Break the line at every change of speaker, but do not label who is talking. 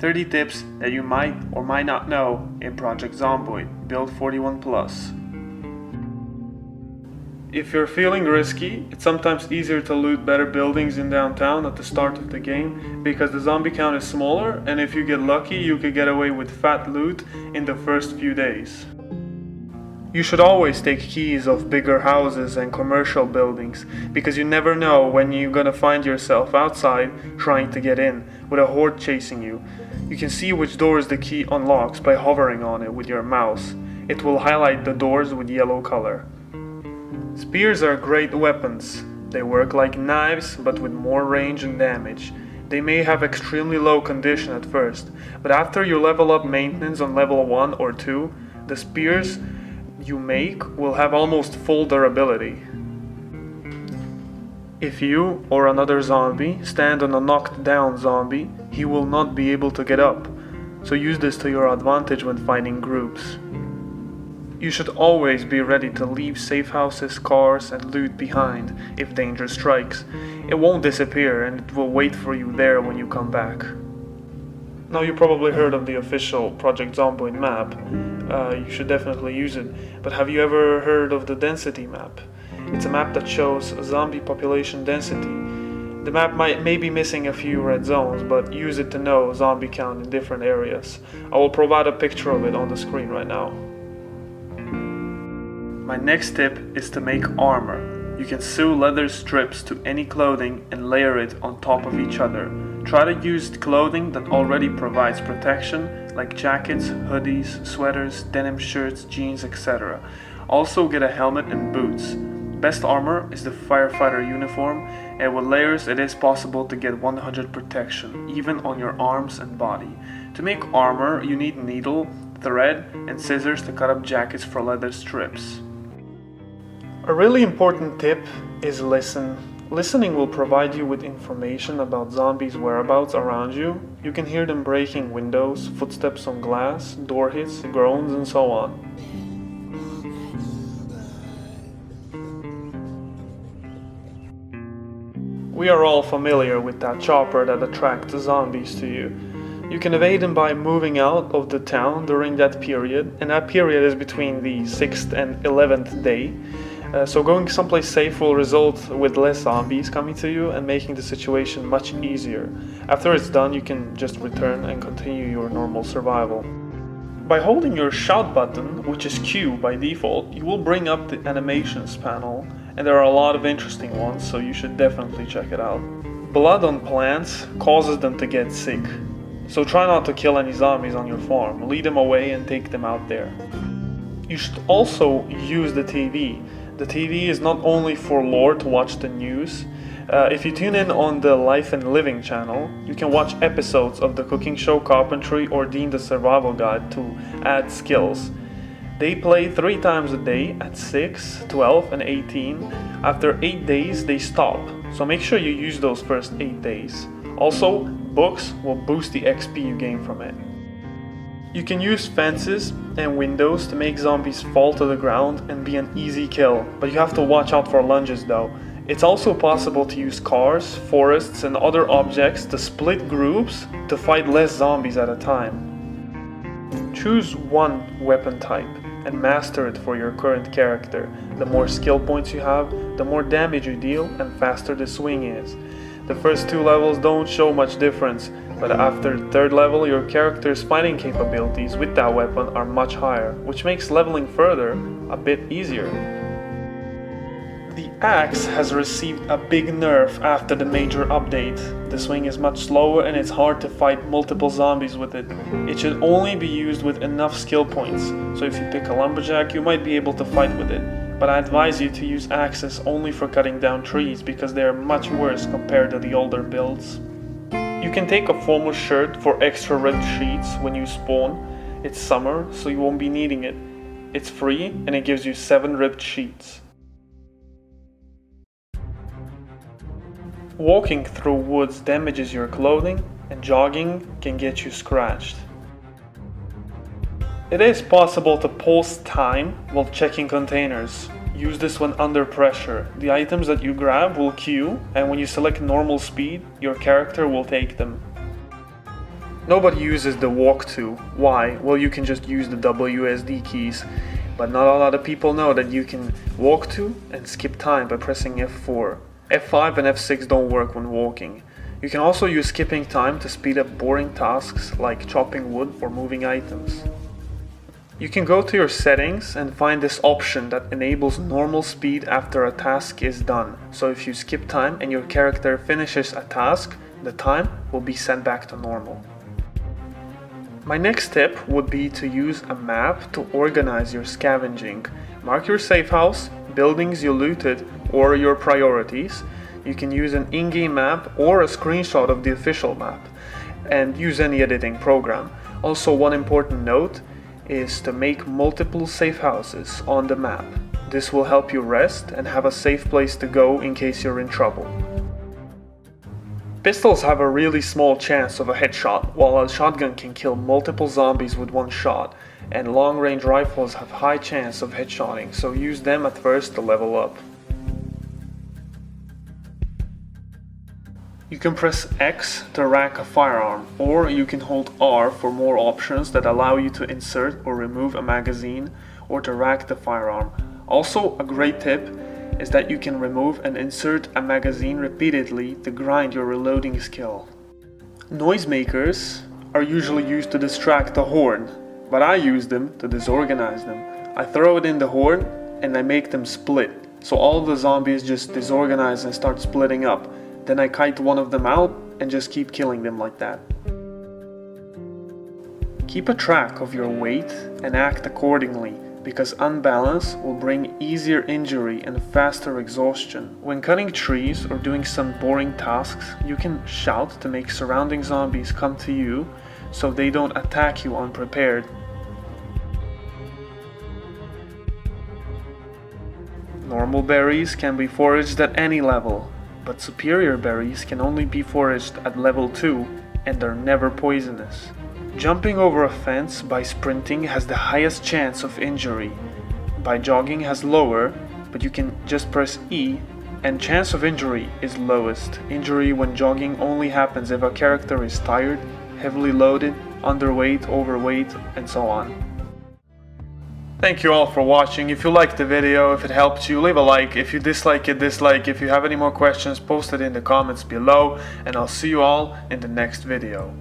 30 tips that you might or might not know in Project Zomboid, build 41+. If you're feeling risky, it's sometimes easier to loot better buildings in downtown at the start of the game because the zombie count is smaller, and if you get lucky you could get away with fat loot in the first few days. You should always take keys of bigger houses and commercial buildings because you never know when you're gonna find yourself outside trying to get in with a horde chasing you. You can see which doors the key unlocks by hovering on it with your mouse. It will highlight the doors with yellow color. Spears are great weapons. They work like knives but with more range and damage. They may have extremely low condition at first, but after you level up maintenance on level 1 or 2, the spears you make will have almost full durability. If you or another zombie stand on a knocked down zombie, he will not be able to get up, so use this to your advantage when fighting groups. You should always be ready to leave safe houses, cars, and loot behind if danger strikes. It won't disappear and it will wait for you there when you come back. Now you probably heard of the official Project Zomboid map. You should definitely use it. But have you ever heard of the density map? It's a map that shows zombie population density. The map may be missing a few red zones, but use it to know zombie count in different areas. I will provide a picture of it on the screen right now. My next tip is to make armor. You can sew leather strips to any clothing and layer it on top of each other. Try to use clothing that already provides protection, like jackets, hoodies, sweaters, denim shirts, jeans, etc. Also get a helmet and boots. Best armor is the firefighter uniform, and with layers it is possible to get 100 protection, even on your arms and body. To make armor you need needle, thread, and scissors to cut up jackets for leather strips. A really important tip is listen. Listening will provide you with information about zombies' whereabouts around you. You can hear them breaking windows, footsteps on glass, door hits, groans, and so on. We are all familiar with that chopper that attracts zombies to you. You can evade them by moving out of the town during that period, and that period is between the 6th and 11th day. So going someplace safe will result with less zombies coming to you and making the situation much easier. After it's done, you can just return and continue your normal survival. By holding your shout button, which is Q by default, you will bring up the animations panel, and there are a lot of interesting ones, so you should definitely check it out. Blood on plants causes them to get sick, so try not to kill any zombies on your farm. Lead them away and take them out there. You should also use the TV. The TV is not only for lore to watch the news. If you tune in on the Life and Living channel, you can watch episodes of the cooking show Carpentry or Dean the Survival Guide to add skills. They play 3 times a day at 6, 12, and 18. After 8 days, they stop, so make sure you use those first 8 days. Also, books will boost the XP you gain from it. You can use fences and windows to make zombies fall to the ground and be an easy kill, but you have to watch out for lunges though. It's also possible to use cars, forests, and other objects to split groups to fight less zombies at a time. Choose one weapon type and master it for your current character. The more skill points you have, the more damage you deal and faster the swing is. The first 2 levels don't show much difference, but after the 3rd level your character's fighting capabilities with that weapon are much higher, which makes leveling further a bit easier. The axe has received a big nerf after the major update. The swing is much slower and it's hard to fight multiple zombies with it. It should only be used with enough skill points, so if you pick a lumberjack you might be able to fight with it. But I advise you to use axes only for cutting down trees because they are much worse compared to the older builds. You can take a formal shirt for extra ripped sheets when you spawn. It's summer, so you won't be needing it. It's free and it gives you 7 ripped sheets. Walking through woods damages your clothing, and jogging can get you scratched. It is possible to pause time while checking containers. Use this when under pressure. The items that you grab will queue, and when you select normal speed, your character will take them. Nobody uses the walk to. Why? Well, you can just use the WSD keys, but not a lot of people know that you can walk to and skip time by pressing F4. F5 and F6 don't work when walking. You can also use skipping time to speed up boring tasks like chopping wood or moving items. You can go to your settings and find this option that enables normal speed after a task is done. So if you skip time and your character finishes a task, the time will be sent back to normal. My next tip would be to use a map to organize your scavenging. Mark your safe house, buildings you looted, or your priorities. You can use an in-game map or a screenshot of the official map, and use any editing program. Also, one important note is to make multiple safe houses on the map. This will help you rest and have a safe place to go in case you're in trouble. Pistols have a really small chance of a headshot, while a shotgun can kill multiple zombies with one shot, and long-range rifles have high chance of headshotting, so use them at first to level up. You can press X to rack a firearm, or you can hold R for more options that allow you to insert or remove a magazine, or to rack the firearm. Also, a great tip is that you can remove and insert a magazine repeatedly to grind your reloading skill. Noisemakers are usually used to distract the horde, but I use them to disorganize them. I throw it in the horde and I make them split, so all the zombies just disorganize and start splitting up. Then I kite one of them out and just keep killing them like that. Keep a track of your weight and act accordingly, because unbalance will bring easier injury and faster exhaustion. When cutting trees or doing some boring tasks, you can shout to make surrounding zombies come to you so they don't attack you unprepared. Normal berries can be foraged at any level, but superior berries can only be foraged at level 2 and they're never poisonous. Jumping over a fence by sprinting has the highest chance of injury. By jogging has lower, but you can just press E and chance of injury is lowest. Injury when jogging only happens if a character is tired, heavily loaded, underweight, overweight, and so on. Thank you all for watching. If you liked the video, if it helped you, leave a like. If you dislike it, dislike. If you have any more questions, post it in the comments below, and I'll see you all in the next video.